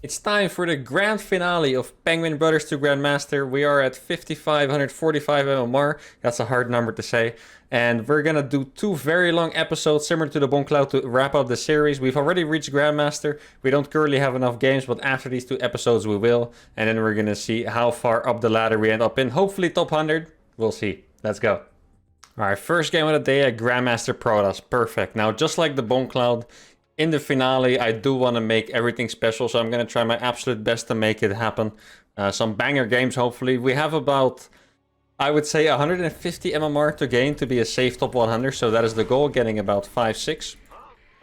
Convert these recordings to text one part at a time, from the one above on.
It's time for the grand finale of Penguin Brothers to Grandmaster. We are at 5,545 MMR. That's a hard number to say. And we're gonna do two very long episodes similar to the Bomb Cloud to wrap up the series. We've already reached Grandmaster. We don't currently have enough games, but after these two episodes we will. And then we're gonna see how far up the ladder we end up in. Hopefully top 100. We'll see. Let's go. Alright, first game of the day at Grandmaster Protoss. Perfect. Now, just like the Bomb Cloud, in the finale, I do want to make everything special, so I'm going to try my absolute best to make it happen. Some banger games, hopefully. We have about, I would say, 150 MMR to gain to be a safe top 100, so that is the goal, getting about 5-6.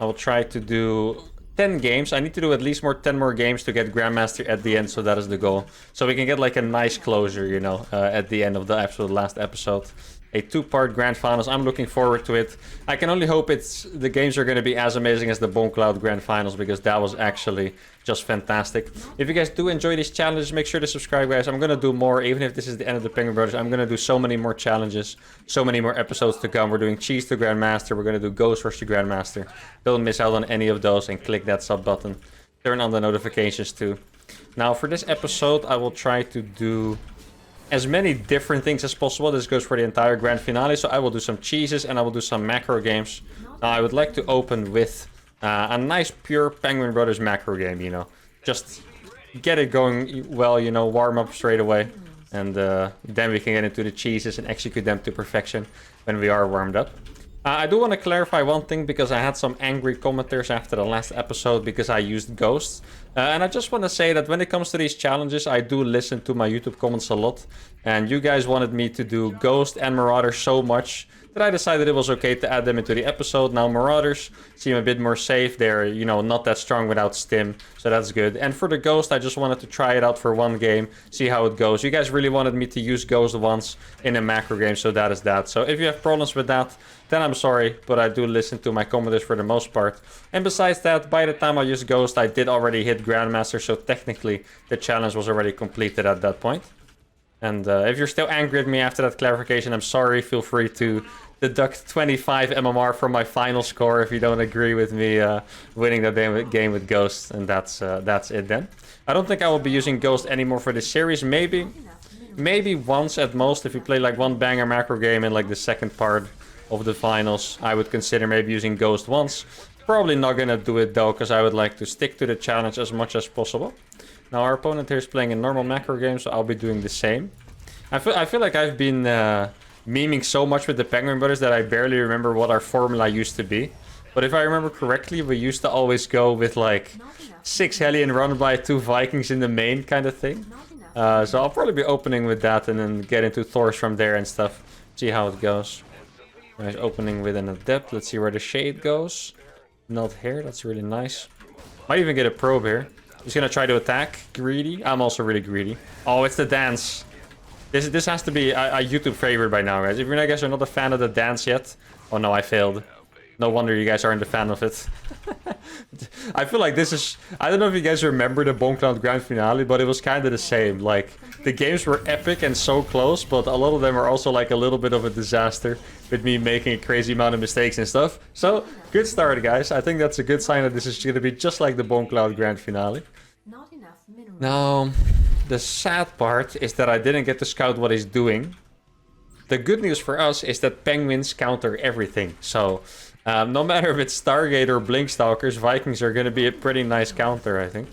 I will try to do 10 games. I need to do at least 10 more games to get Grandmaster at the end, so that is the goal. So we can get like a nice closure, you know, at the end of the absolute last episode. A two-part grand finals. I'm looking forward to it. I can only hope the games are going to be as amazing as the Bomb Cloud grand finals, because that was actually just fantastic. If you guys do enjoy these challenges, make sure to subscribe, guys. I'm going to do more, even if this is the end of the Penguin Brothers. I'm going to do so many more challenges, so many more episodes to come. We're doing Cheese to Grandmaster. We're going to do Ghost Rush to Grandmaster. Don't miss out on any of those, and click that sub button. Turn on the notifications too. Now, for this episode, I will try to do as many different things as possible. This goes for the entire grand finale, so I will do some cheeses and I will do some macro games. Now, I would like to open with a nice pure Penguin Brothers macro game, you know. Just get it going well, you know, warm up straight away. And then we can get into the cheeses and execute them to perfection when we are warmed up. I do want to clarify one thing, because I had some angry commenters after the last episode because I used ghosts. And I just want to say that when it comes to these challenges, I do listen to my YouTube comments a lot. And you guys wanted me to do Ghost and Marauder so much that I decided it was okay to add them into the episode. Now, Marauders seem a bit more safe. They're, you know, not that strong without stim, so that's good. And for the Ghost, I just wanted to try it out for one game, see how it goes. You guys really wanted me to use Ghost once in a macro game, so that is that. So if you have problems with that, then I'm sorry, but I do listen to my commenters for the most part. And besides that, by the time I used Ghost, I did already hit Grandmaster, so technically the challenge was already completed at that point. And if you're still angry at me after that clarification, I'm sorry. Feel free to deduct 25 MMR from my final score if you don't agree with me winning that game with Ghost. And that's it then. I don't think I will be using Ghost anymore for this series. Maybe once at most, if you play like one banger macro game in like the second part of the finals, I would consider maybe using Ghost once. Probably not gonna do it though, because I would like to stick to the challenge as much as possible. Now, our opponent here is playing a normal macro game, so I'll be doing the same. I feel like I've been memeing so much with the Penguin Brothers that I barely remember what our formula used to be. But if I remember correctly, we used to always go with like 6 Hellion run by 2 Vikings in the main kind of thing. So I'll probably be opening with that and then get into Thors from there and stuff. See how it goes. Nice opening with an Adept. Let's see where the Shade goes. Not here, that's really nice. Might even get a probe here. He's gonna try to attack. Greedy. I'm also really greedy. Oh, it's the dance. This has to be a YouTube favorite by now, guys. If you guys are not a fan of the dance yet. Oh no, I failed. No wonder you guys aren't a fan of it. I feel like this is... I don't know if you guys remember the Bomb Cloud Grand Finale, but it was kind of the same. Like, the games were epic and so close, but a lot of them were also like a little bit of a disaster with me making a crazy amount of mistakes and stuff. So, good start, guys. I think that's a good sign that this is going to be just like the Bomb Cloud Grand Finale. Now, the sad part is that I didn't get to scout what he's doing. The good news for us is that Penguins counter everything. So, no matter if it's Stargate or Blinkstalkers, Vikings are going to be a pretty nice counter, I think.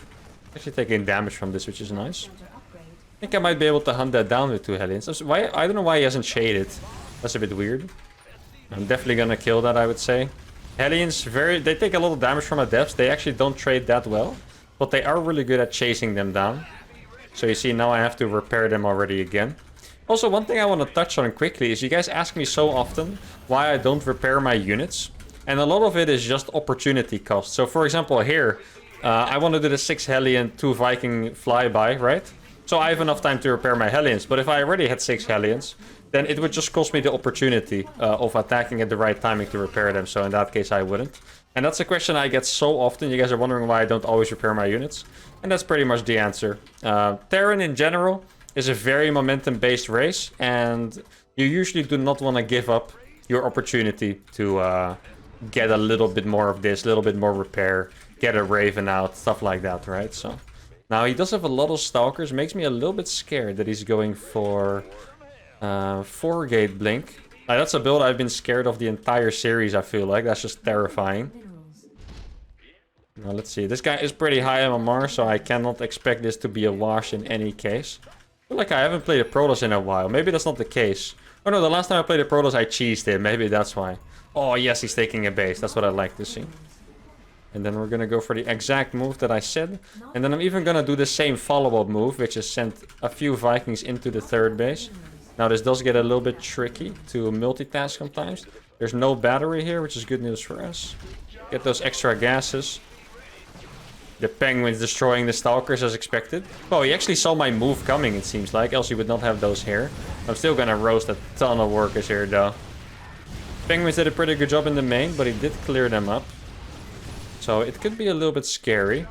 Actually taking damage from this, which is nice. I think I might be able to hunt that down with 2 Hellions. I don't know why he hasn't shaded. That's a bit weird. I'm definitely going to kill that, I would say. Hellions, they take a lot of damage from Adepts. They actually don't trade that well. But they are really good at chasing them down. So you see, now I have to repair them already again. Also, one thing I want to touch on quickly is you guys ask me so often why I don't repair my units. And a lot of it is just opportunity cost. So for example, here, I want to do the 6 Hellion, 2 Viking flyby, right? So I have enough time to repair my Hellions. But if I already had 6 Hellions, then it would just cost me the opportunity of attacking at the right timing to repair them. So in that case, I wouldn't. And that's a question I get so often. You guys are wondering why I don't always repair my units. And that's pretty much the answer. Terran in general is a very momentum-based race. And you usually do not want to give up your opportunity to get a little bit more of this, a little bit more repair, get a Raven out, stuff like that, right? So Now, he does have a lot of Stalkers. Makes me a little bit scared that he's going for 4-gate Blink. That's a build I've been scared of the entire series, I feel like. That's just terrifying. Now, let's see. This guy is pretty high MMR, so I cannot expect this to be a wash in any case. I feel like I haven't played a Protoss in a while. Maybe that's not the case. Oh no, the last time I played a Protoss, I cheesed it. Maybe that's why. Oh yes, he's taking a base. That's what I like to see. And then we're gonna go for the exact move that I said. And then I'm even gonna do the same follow-up move, which is send a few Vikings into the third base. Now this does get a little bit tricky to multitask sometimes. There's no battery here, which is good news for us. Get those extra gases. The Penguins destroying the Stalkers as expected. Oh, he actually saw my move coming, it seems like. Else he would not have those here. I'm still gonna roast a ton of workers here, though. Penguins did a pretty good job in the main, but he did clear them up. So it could be a little bit scary.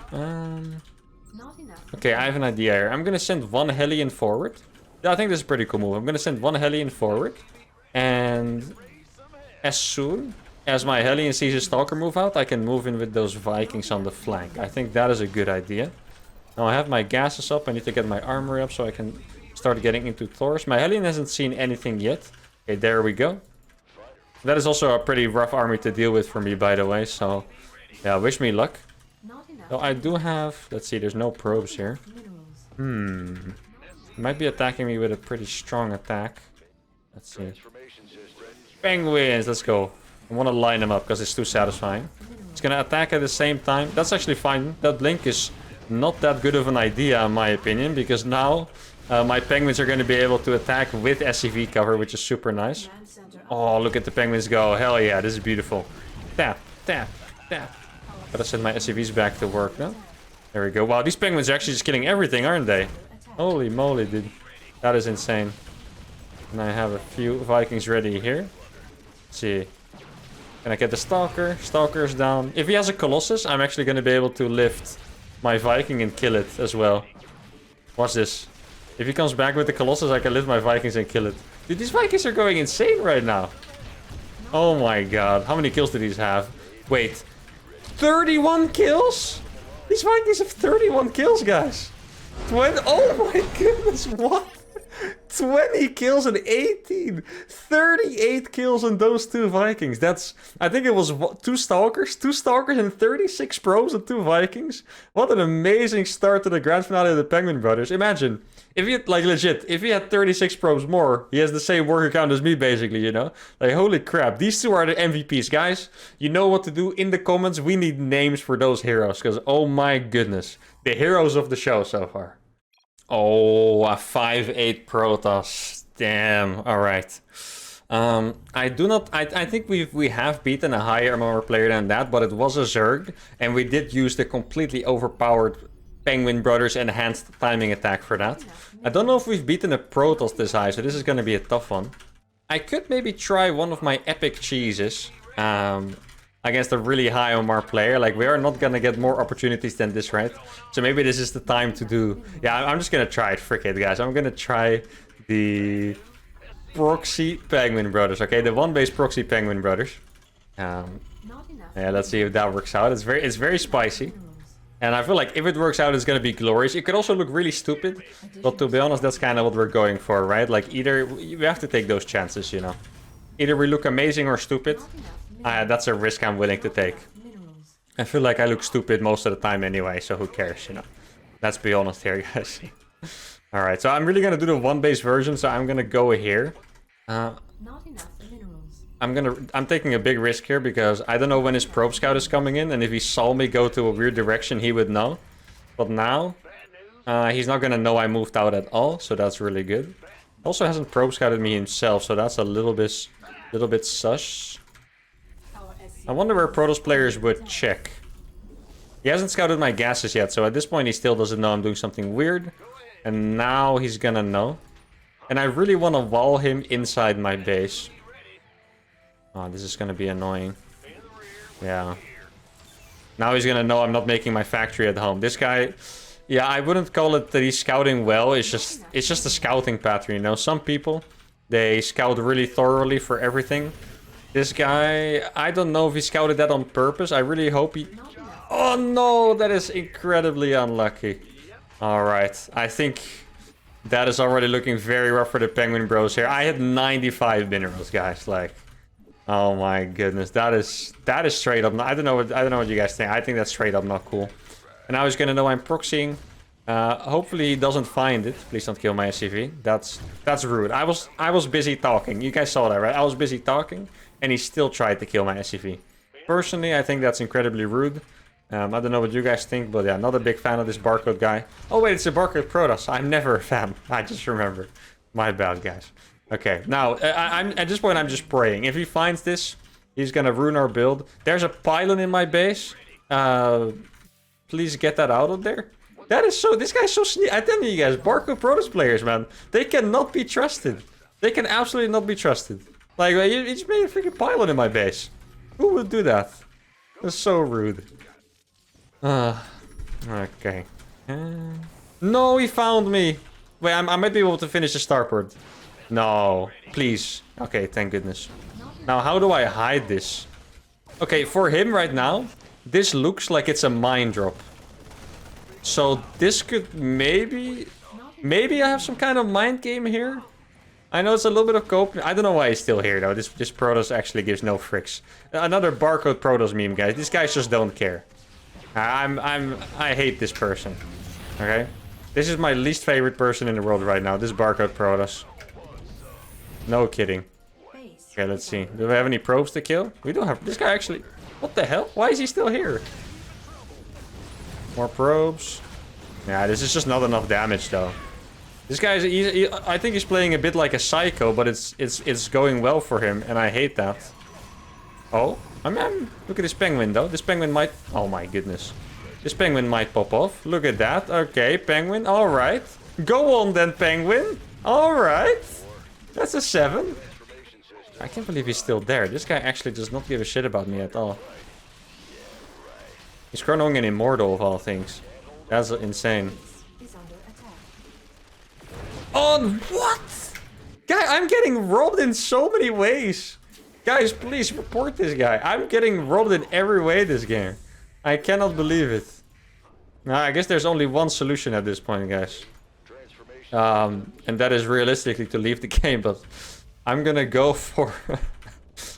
Okay, I have an idea here. I'm gonna send one Hellion forward. Yeah, I think this is a pretty cool move. I'm gonna send one Hellion forward. And as soon as my Hellion sees a Stalker move out, I can move in with those Vikings on the flank. I think that is a good idea. Now I have my gases up. I need to get my armor up so I can start getting into Thors. My Hellion hasn't seen anything yet. Okay, there we go. That is also a pretty rough army to deal with for me, by the way. So, yeah, wish me luck. So I do have... Let's see, there's no probes here. He might be attacking me with a pretty strong attack. Let's see. Penguins, let's go. I want to line them up because it's too satisfying. It's going to attack at the same time. That's actually fine. That blink is not that good of an idea, in my opinion, because now my Penguins are going to be able to attack with SCV cover, which is super nice. Oh, look at the Penguins go. Hell yeah, this is beautiful. Tap, tap, tap. Gotta send my SCVs back to work now. There we go. Wow, these Penguins are actually just killing everything, aren't they? Holy moly, dude. That is insane. And I have a few Vikings ready here. Let's see. Can I get the Stalker? Stalker's down. If he has a Colossus, I'm actually going to be able to lift my Viking and kill it as well. Watch this. If he comes back with the Colossus, I can lift my Vikings and kill it. Dude, these Vikings are going insane right now. Oh my god. How many kills do these have? Wait. 31 kills? These Vikings have 31 kills, guys. Oh my goodness, what? 20 kills and 18. 38 kills on those two Vikings. That's, I think it was two Stalkers and 36 probes and two Vikings. What an amazing start to the grand finale of the Penguin Brothers. Imagine, if he had, like legit, if he had 36 probes more, he has the same worker count as me basically, you know? Like, holy crap, these two are the MVPs. Guys, you know what to do in the comments. We need names for those heroes, because oh my goodness. The heroes of the show so far. Oh, a 5-8 Protoss. Damn. All right. I think we have beaten a higher MMR player than that, but it was a Zerg, and we did use the completely overpowered Penguin Brothers enhanced timing attack for that. I don't know if we've beaten a Protoss this high, so this is going to be a tough one. I could maybe try one of my epic cheeses. Against a really high MMR player. Like, we are not gonna get more opportunities than this, right? So maybe this is the time to do... Yeah, I'm just gonna try it. Frick it, guys. I'm gonna try the Proxy Penguin Brothers, okay? The one-base Proxy Penguin Brothers. Yeah, let's see if that works out. It's very spicy. And I feel like if it works out, it's gonna be glorious. It could also look really stupid. But to be honest, that's kind of what we're going for, right? Like, either... We have to take those chances, you know? Either we look amazing or stupid. That's a risk I'm willing to take. I feel like I look stupid most of the time anyway, so who cares, you know? Let's be honest here, guys. Alright, so I'm really gonna do the one-base version, so I'm gonna go here. I'm taking a big risk here because I don't know when his probe scout is coming in, and if he saw me go to a weird direction, he would know. But now, he's not gonna know I moved out at all, so that's really good. Also hasn't probe scouted me himself, so that's a little bit sus. I wonder where Protoss players would check. He hasn't scouted my gases yet, so at this point he still doesn't know I'm doing something weird. And now he's gonna know. And I really want to wall him inside my base. Oh, this is gonna be annoying. Yeah. Now he's gonna know I'm not making my factory at home. This guy... Yeah, I wouldn't call it that he's scouting well. It's just a scouting pattern, you know? Some people, they scout really thoroughly for everything. This guy, I don't know if he scouted that on purpose. I really hope he... Oh no, that is incredibly unlucky. Alright, I think that is already looking very rough for the Penguin Bros here. I had 95 minerals, guys. Like, oh my goodness, that is straight up. I don't know what you guys think. I think that's straight up not cool. And now he's gonna know I'm proxying. Hopefully he doesn't find it. Please don't kill my SCV. That's rude. I was busy talking. You guys saw that, right? I was busy talking, and he still tried to kill my SCV. Personally, I think that's incredibly rude. I don't know what you guys think, but yeah, not a big fan of this barcode guy. Oh wait, it's a barcode Protoss. I'm never a fan. I just remembered. My bad, guys. Okay, now I'm at this point I'm just praying. If he finds this, he's gonna ruin our build. There's a pylon in my base. Please get that out of there. That is so. This guy's so sneaky. I tell you guys, barcode Protoss players, man, they cannot be trusted. They can absolutely not be trusted. Like, he just made a freaking pylon in my base. Who would do that? That's so rude. Okay. No, he found me. Wait, I might be able to finish the starport. No, please. Okay, thank goodness. Now, how do I hide this? Okay, for him right now, this looks like it's a mine drop. So this could maybe I have some kind of mind game here. I know it's a little bit of cope. I don't know why he's still here though. This Protoss actually gives no fricks. Another barcode Protoss meme, guys. These guys just don't care. I hate this person. Okay, this is my least favorite person in the world right now. This barcode Protoss. No kidding. Okay, let's see. Do we have any probes to kill? We don't have. This guy actually. What the hell? Why is he still here? More probes. Yeah, this is just not enough damage though. This guy is. I think he's playing a bit like a psycho, but it's going well for him, and I hate that. Oh, look at this penguin though. This penguin might. Oh my goodness. This penguin might pop off. Look at that. Okay, penguin. All right. Go on then, penguin. All right. That's a 7. I can't believe he's still there. This guy actually does not give a shit about me at all. He's chronoing an immortal of all things. That's insane. Oh, what? Guy, I'm getting robbed in so many ways. Guys, please report this guy. I'm getting robbed in every way this game. I cannot believe it. Now, I guess there's only one solution at this point, guys. And that is realistically to leave the game, but I'm gonna go for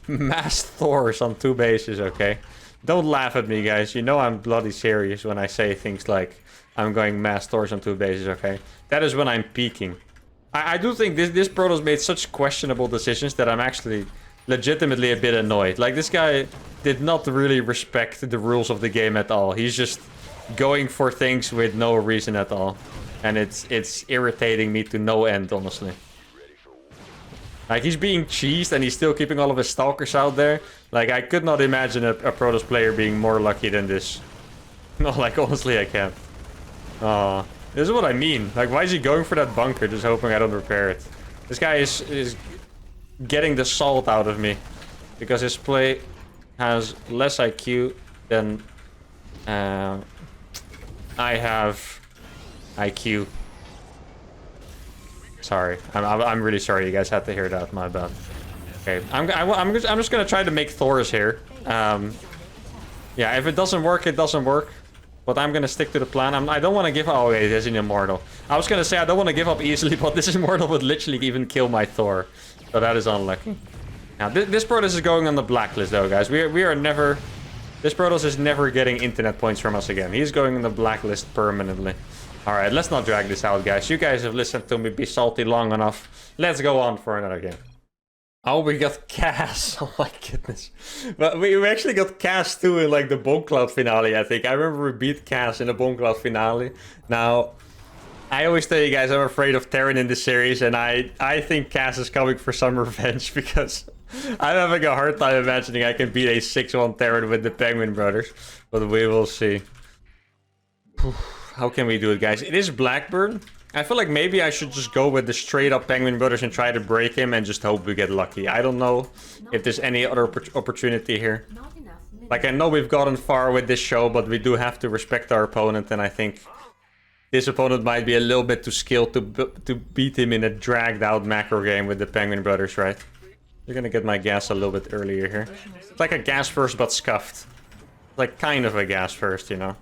mass Thors on 2 bases, okay? Don't laugh at me, guys. You know I'm bloody serious when I say things like I'm going mass Thors on 2 bases, okay? That is when I'm peaking. I do think this Protoss made such questionable decisions that I'm actually legitimately a bit annoyed. Like, this guy did not really respect the rules of the game at all. He's just going for things with no reason at all. And it's irritating me to no end, honestly. Like, he's being cheesed and he's still keeping all of his stalkers out there. Like, I could not imagine a Protoss player being more lucky than this. No, like, honestly, I can't. Oh, this is what I mean. Like, why is he going for that bunker just hoping I don't repair it? This guy is getting the salt out of me. Because his play has less IQ than I have IQ. Sorry, I'm really sorry you guys had to hear that. My bad. Okay, I'm just gonna try to make Thors here. Yeah, if it doesn't work, it doesn't work. But I'm gonna stick to the plan. I don't want to give. Oh wait, there's an immortal. I was gonna say I don't want to give up easily, but this immortal would literally even kill my Thor. So that is unlucky. Now this Protoss is going on the blacklist though, guys. We are never. This Protoss is never getting internet points from us again. He's going on the blacklist permanently. Alright, let's not drag this out, guys. You guys have listened to me be salty long enough. Let's go on for another game. Oh, we got Cass. Oh my goodness. But we actually got Cass too in like the Bomb Cloud finale, I think. I remember we beat Cass in the Bomb Cloud finale. Now, I always tell you guys I'm afraid of Terran in this series, and I think Cass is coming for some revenge because I'm having a hard time imagining I can beat a 6-1 Terran with the Penguin Brothers. But we will see. How can we do it, guys? It is Blackburn. I feel like maybe I should just go with the straight up Penguin Brothers and try to break him and just hope we get lucky. I don't know if there's any other opportunity here. Like, I know we've gotten far with this show, but we do have to respect our opponent, and I think this opponent might be a little bit too skilled to beat him in a dragged out macro game with the Penguin Brothers, right? You're gonna get my gas a little bit earlier here. It's like a gas first but scuffed. Like kind of a gas first, you know.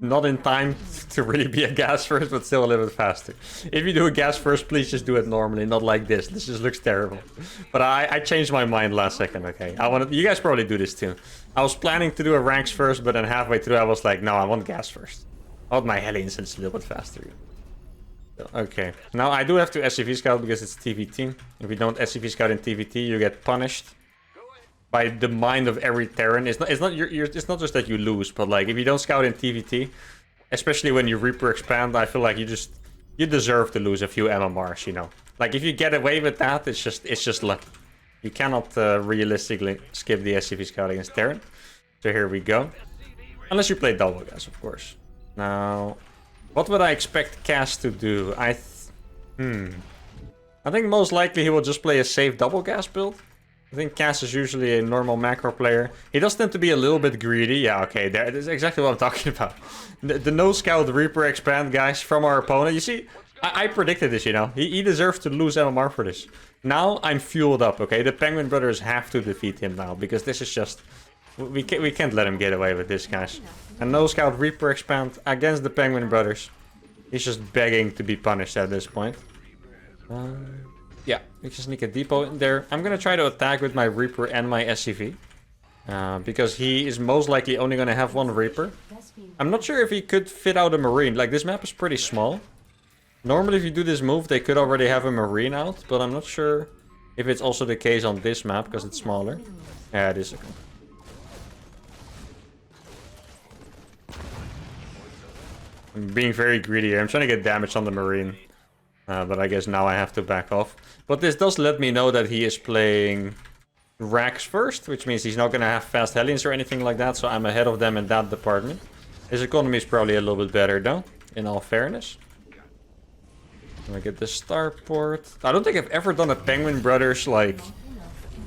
not in time to really be a gas first, but still a little bit faster. If you do a gas first, please just do it normally, not like this. This just looks terrible. But I changed my mind last second, okay? You guys probably do this too. I was planning to do a ranks first, but then halfway through I was like, no, I want gas first. I want my Hellions, and it's a little bit faster. Okay, now I do have to SCV scout because it's TVT. If you don't SCV scout in TVT, you get punished by the mind of every Terran. It's not just that you lose, but like if you don't scout in TVT, especially when you Reaper expand, I feel like you deserve to lose a few MMRs, you know. Like if you get away with that, it's just luck. You cannot realistically skip the SCV scout against Terran. So here we go. Unless you play double gas, of course. Now, what would I expect Cass to do? I think most likely he will just play a safe double gas build. I think Cass is usually a normal macro player. He does tend to be a little bit greedy. Yeah, okay, that is exactly what I'm talking about. The no scout Reaper expand guys from our opponent. You see, I predicted this, you know. He deserves to lose MMR for this. Now I'm fueled up, okay? The Penguin Brothers have to defeat him now, because this is just... We can't let him get away with this, guys. And no scout Reaper expand against the Penguin Brothers. He's just begging to be punished at this point. Yeah, we just sneak a depot in there. I'm gonna try to attack with my Reaper and my SCV. Because he is most likely only gonna have one Reaper. I'm not sure if he could fit out a Marine. Like, this map is pretty small. Normally, if you do this move, they could already have a Marine out. But I'm not sure if it's also the case on this map, because it's smaller. Yeah, it is. Okay. I'm being very greedy here. I'm trying to get damage on the Marine. But I guess now I have to back off. But this does let me know that he is playing Rax first, which means he's not going to have fast Hellions or anything like that. So I'm ahead of them in that department. His economy is probably a little bit better though, in all fairness. I'm gonna get the starport. I don't think I've ever done a Penguin Brothers like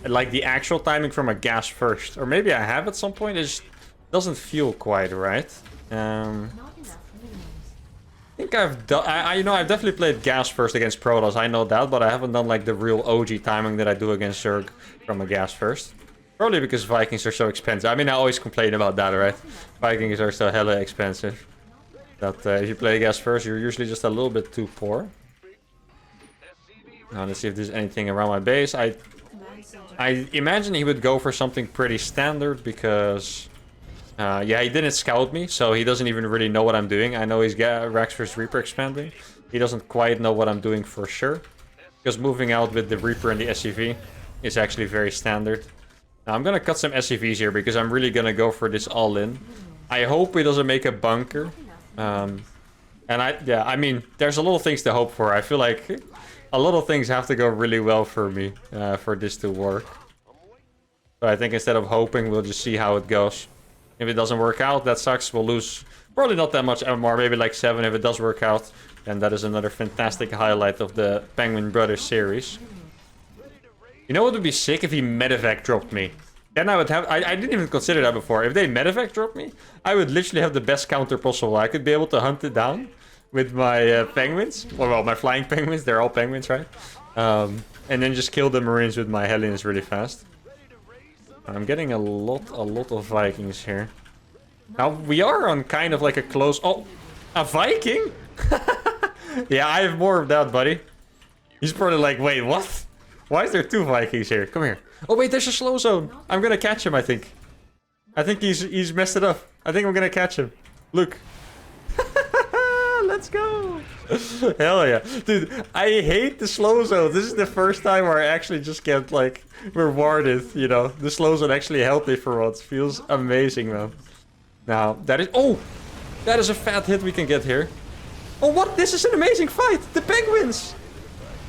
the actual timing from a gas first. Or maybe I have at some point. It just doesn't feel quite right. I think I've done... I've definitely played gas first against Protoss, I know that, but I haven't done like the real OG timing that I do against Zerg from a gas first. Probably because Vikings are so expensive. I mean, I always complain about that, right? Vikings are so hella expensive. That if you play gas first, you're usually just a little bit too poor. Now let's see if there's anything around my base. I imagine he would go for something pretty standard because... yeah, he didn't scout me, so he doesn't even really know what I'm doing. I know he's Rax vs Reaper expanding. He doesn't quite know what I'm doing for sure. Because moving out with the Reaper and the SCV is actually very standard. Now I'm gonna cut some SCVs here because I'm really gonna go for this all-in. I hope he doesn't make a bunker. And I mean, there's a lot of things to hope for. I feel like a lot of things have to go really well for me for this to work. So I think instead of hoping, we'll just see how it goes. If it doesn't work out, that sucks. We'll lose probably not that much MMR, maybe like 7 if it does work out. And that is another fantastic highlight of the Penguin Brothers series. You know what would be sick if he medevac dropped me? Then I would have... I didn't even consider that before. If they medevac dropped me, I would literally have the best counter possible. I could be able to hunt it down with my penguins. Well, my flying penguins. They're all penguins, right? And then just kill the Marines with my Hellions really fast. I'm getting a lot of Vikings here. Now, we are on kind of like a close... Oh, a Viking? Yeah, I have more of that, buddy. He's probably like, wait, what? Why is there 2 Vikings here? Come here. Oh, wait, there's a slow zone. I'm gonna catch him, I think. I think he's messed it up. I think I'm gonna catch him. Look. Let's go. Hell yeah. Dude, I hate the slow zone. This is the first time where I actually just get, like, rewarded, you know. The slow zone actually helped me for once. Feels amazing, man. Now, that is... Oh! That is a fat hit we can get here. Oh, what? This is an amazing fight! The Penguins!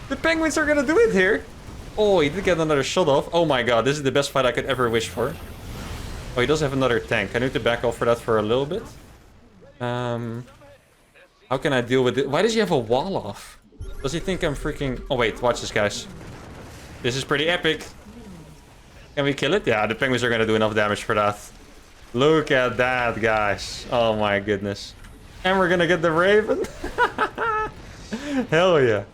The Penguins are gonna do it here. Oh, he did get another shot off. Oh my god, this is the best fight I could ever wish for. Oh, he does have another tank. I need to back off for that for a little bit. How can I deal with it? Why does he have a wall off? Does he think I'm freaking... Oh wait, watch this, guys. This is pretty epic. Can we kill it? Yeah, the Penguins are gonna do enough damage for that. Look at that, guys. Oh my goodness. And we're gonna get the Raven. Hell yeah.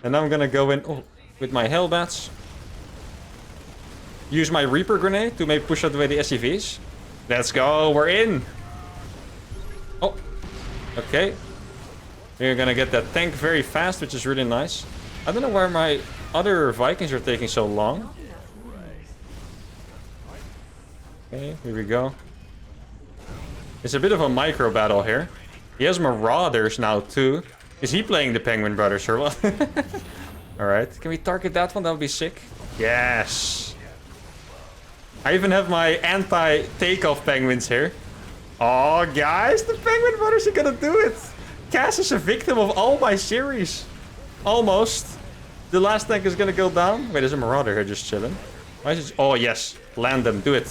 And I'm gonna go in with my Hellbats. Use my Reaper Grenade to maybe push out away the SCVs. Let's go, we're in. Oh, Okay. We're gonna get that tank very fast, which is really nice. I don't know why my other Vikings are taking so long. Okay, here we go. It's a bit of a micro battle here. He has Marauders now too. Is he playing the Penguin Brothers or what? Alright, can we target that one? That would be sick. Yes! I even have my anti-takeoff penguins here. Oh, guys, the Penguin Brothers are gonna do it! Cass is a victim of all my series. Almost. The last tank is gonna go down. Wait, there's a Marauder here just chilling. Why is it? Oh, yes. Land them. Do it.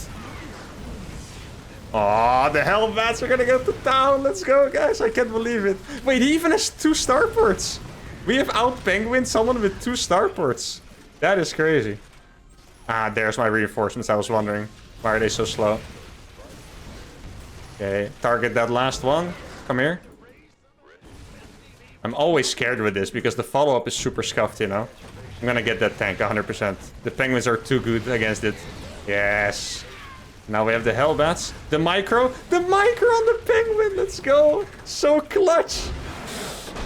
Oh, the Hellbats are gonna go to town. Let's go, guys. I can't believe it. Wait, he even has 2 starports. We have out-penguined someone with 2 starports. That is crazy. Ah, there's my reinforcements. I was wondering. Why are they so slow? Okay, target that last one. Come here. I'm always scared with this because the follow-up is super scuffed, you know? I'm gonna get that tank 100%. The penguins are too good against it. Yes. Now we have the Hellbats. The micro. The micro on the penguin. Let's go. So clutch.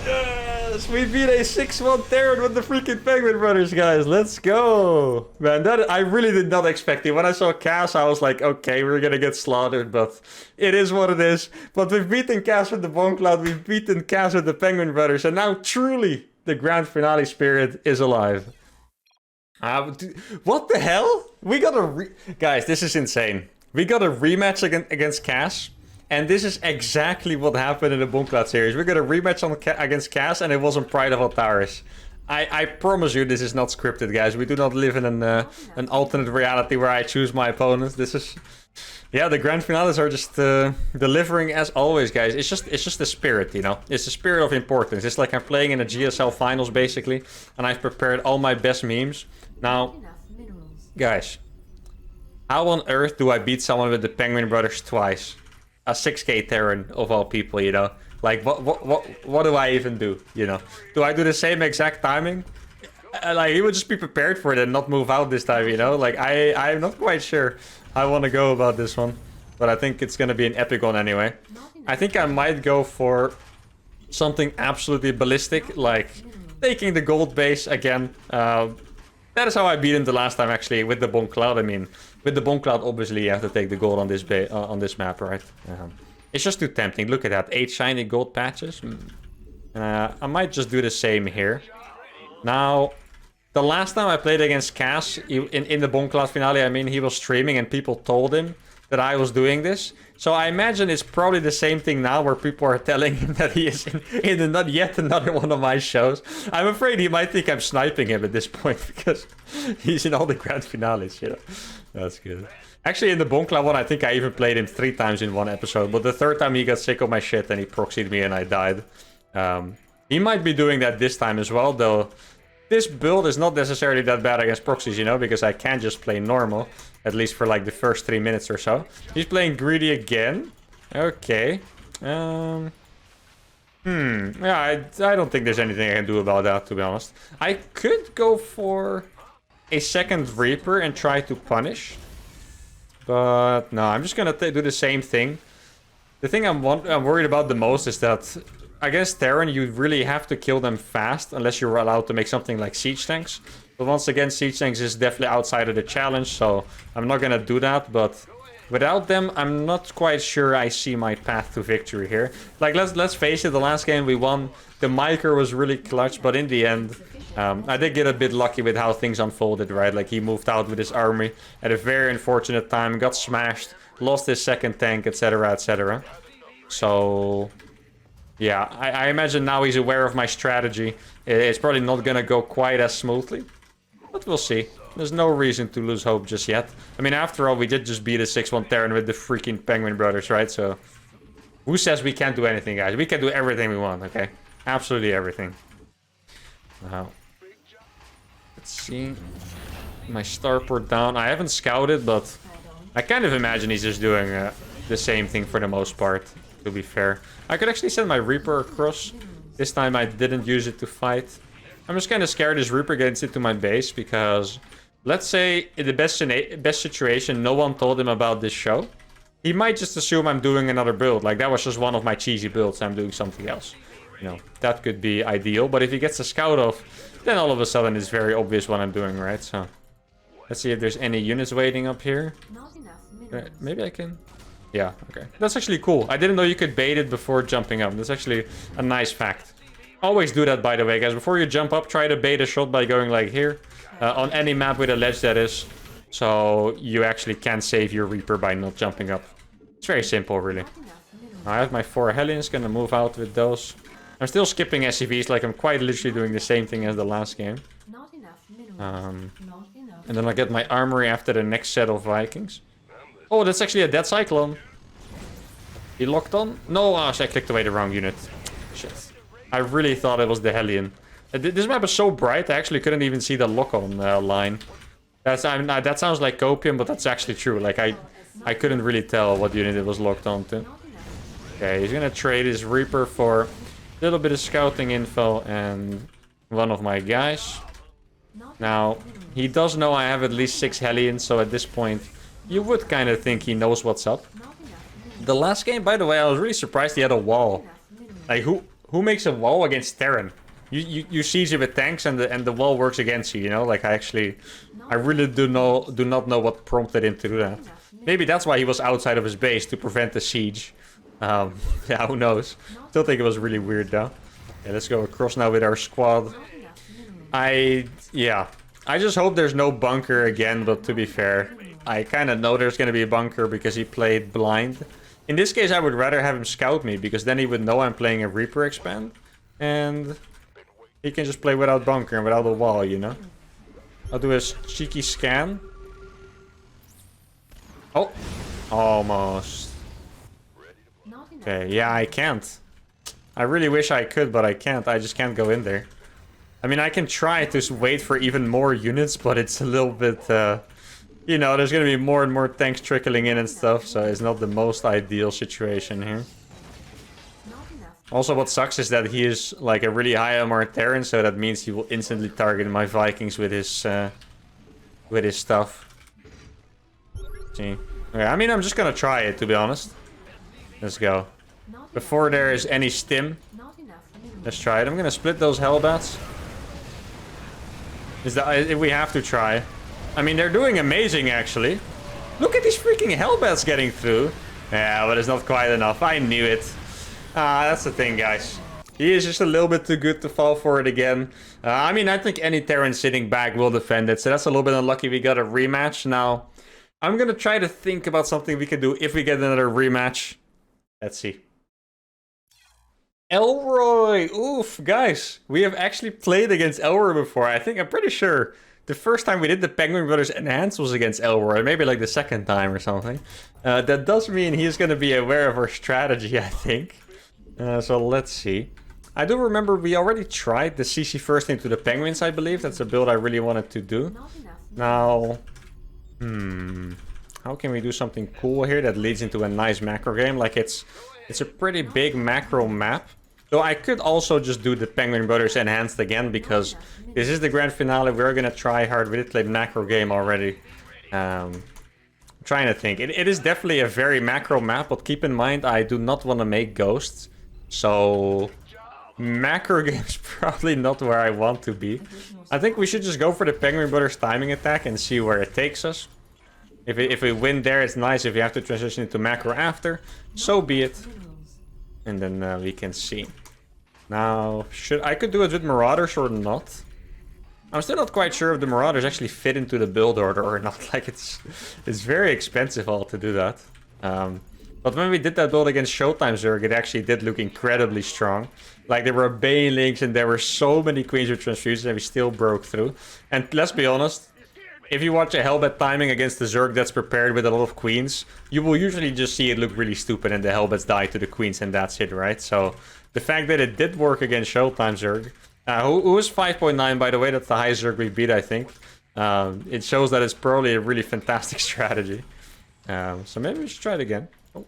Yes. We beat a 6-1 Terran with the freaking Penguin Brothers, guys. Let's go. Man, that I really did not expect it. When I saw Cass, I was like, okay, we're gonna get slaughtered, but it is what it is. But we've beaten Cass with the Bone Cloud. We've beaten Cass with the Penguin Brothers. And now truly the grand finale spirit is alive. What the hell? We got a guys, this is insane. We got a rematch against Cass, and this is exactly what happened in the Bone Cloud series. We got a rematch against Cass, and it was on Pride of Altaris. I promise you, this is not scripted, guys. We do not live in an alternate reality where I choose my opponents. This is, yeah, the grand finales are just delivering as always, guys. It's just the spirit, you know. It's the spirit of importance. It's like I'm playing in a GSL finals basically, and I've prepared all my best memes. Now, guys, how on earth do I beat someone with the Penguin Brothers twice? A 6k Terran of all people, you know. Like, what do I even do, you know? Do I do the same exact timing? Like, he would just be prepared for it and not move out this time, you know? Like, I'm not quite sure how I want to go about this one. But I think it's going to be an epic one anyway. I think I might go for something absolutely ballistic, like taking the gold base again. That is how I beat him the last time, actually, with the Bone Cloud. I mean, with the Bone Cloud, obviously, you have to take the gold on this map, right? It's just too tempting. Look at that. 8 shiny gold patches. I might just do the same here. Now, the last time I played against Cass in the Bone Cloud finale, I mean, he was streaming and people told him that I was doing this. So I imagine it's probably the same thing now where people are telling him that he is in not yet another one of my shows. I'm afraid he might think I'm sniping him at this point because he's in all the grand finales, you know. That's good. Actually, in the Bone Cloud one, I think I even played him 3 times in one episode. But the 3rd time he got sick of my shit and he proxied me and I died. He might be doing that this time as well, though. This build is not necessarily that bad against proxies, you know, because I can just play normal. At least for like the first 3 minutes or so. He's playing greedy again. Okay. Yeah, I don't think there's anything I can do about that, to be honest. I could go for a second Reaper and try to punish. But no, I'm just gonna do the same thing. The thing I'm worried about the most is that against Terran, you really have to kill them fast unless you're allowed to make something like siege tanks. But once again, siege tanks is definitely outside of the challenge, so I'm not gonna do that. But without them, I'm not quite sure I see my path to victory here. Like, let's face it, the last game we won, the micro was really clutch, but in the end, I did get a bit lucky with how things unfolded, right? Like, he moved out with his army at a very unfortunate time, got smashed, lost his second tank, etc., etc. So, yeah, I imagine now he's aware of my strategy. It's probably not gonna go quite as smoothly, but we'll see. There's no reason to lose hope just yet. I mean, after all, we did just beat a 6-1 Terran with the freaking Penguin Brothers, right? So, who says we can't do anything, guys? We can do everything we want, okay? Absolutely everything. Wow. Let's see. My starport down. I haven't scouted, but I kind of imagine he's just doing the same thing for the most part, to be fair. I could actually send my Reaper across. This time I didn't use it to fight. I'm just kind of scared this Reaper gets into my base because... Let's say, in the best situation, no one told him about this show. He might just assume I'm doing another build. Like, that was just one of my cheesy builds. I'm doing something else. You know, that could be ideal. But if he gets a scout off, then all of a sudden it's very obvious what I'm doing, right? So, let's see if there's any units waiting up here. Maybe I can... Yeah, okay. That's actually cool. I didn't know you could bait it before jumping up. That's actually a nice fact. Always do that, by the way, guys. Before you jump up, try to bait a shot by going like here. On any map with a ledge, that is. So you actually can save your Reaper by not jumping up. It's very simple, really. I have my 4 Hellions, gonna move out with those. I'm still skipping SCVs, like I'm quite literally doing the same thing as the last game. And then I get my armory after the next set of Vikings. Oh, that's actually a dead Cyclone. He locked on? No, I clicked away the wrong unit. Shit. I really thought it was the Hellion. This map is so bright, I actually couldn't even see the lock-on line. That sounds like copium, but that's actually true. Like, I couldn't really tell what unit it was locked on to. Okay, he's gonna trade his Reaper for a little bit of scouting info and one of my guys. Now, he does know I have at least 6 Hellions, so at this point, you would kind of think he knows what's up. The last game, by the way, I was really surprised he had a wall. Like, who makes a wall against Terran? You siege it with tanks and the wall works against you, you know? Like, I really do not know what prompted him to do that. Maybe that's why he was outside of his base, to prevent the siege. Yeah, who knows? Still think it was really weird, though. Okay, let's go across now with our squad. Yeah. I just hope there's no bunker again, but to be fair, I kind of know there's going to be a bunker because he played blind. In this case, I would rather have him scout me, because then he would know I'm playing a Reaper expand. And he can just play without bunker and without a wall, you know? I'll do a cheeky scan. Oh, almost. Okay, yeah, I can't. I really wish I could, but I can't. I just can't go in there. I mean, I can try to wait for even more units, but it's a little bit... you know, there's gonna be more and more tanks trickling in and stuff, so it's not the most ideal situation here. Also, what sucks is that he is like a really high MMR Terran, so that means he will instantly target my Vikings with his stuff. See? Okay, I mean, I'm just gonna try it, to be honest. Let's go. Before there is any stim, let's try it. I'm gonna split those Hellbats. If we have to try. I mean, they're doing amazing, actually. Look at these freaking Hellbats getting through. Yeah, but it's not quite enough. I knew it. That's the thing, guys. He is just a little bit too good to fall for it again. I mean, I think any Terran sitting back will defend it. So that's a little bit unlucky we got a rematch. Now, I'm going to try to think about something we can do if we get another rematch. Let's see. Elroy! Oof, guys. We have actually played against Elroy before. I'm pretty sure the first time we did the Penguin Brothers Enhanced was against Elroy. Maybe like the second time or something. That does mean he's going to be aware of our strategy, I think. So let's see. I do remember we already tried the CC first into the Penguins, I believe. That's a build I really wanted to do. Now, how can we do something cool here that leads into a nice macro game? Like, it's a pretty big macro map. Though I could also just do the Penguin Brothers Enhanced again, because this is the grand finale. We're going to try hard. We did play macro game already. I'm trying to think. It is definitely a very macro map, but keep in mind, I do not want to make ghosts. So, macro game is probably not where I want to be. I think we should just go for the Penguin Brothers timing attack and see where it takes us. If we win there, it's nice. If you have to transition into macro after, so be it. And then we can see. Now, I could do it with Marauders or not. I'm still not quite sure if the Marauders actually fit into the build order or not. Like, it's very expensive all to do that. But when we did that build against Showtime Zerg, it actually did look incredibly strong. Like, there were Banelings and there were so many Queens with Transfusions and we still broke through. And let's be honest, if you watch a Hellbat timing against the Zerg that's prepared with a lot of Queens, you will usually just see it look really stupid and the Hellbats die to the Queens and that's it, right? So, the fact that it did work against Showtime Zerg, who is 5.9, by the way, that's the highest Zerg we beat, I think. It shows that it's probably a really fantastic strategy. So maybe we should try it again. Oh.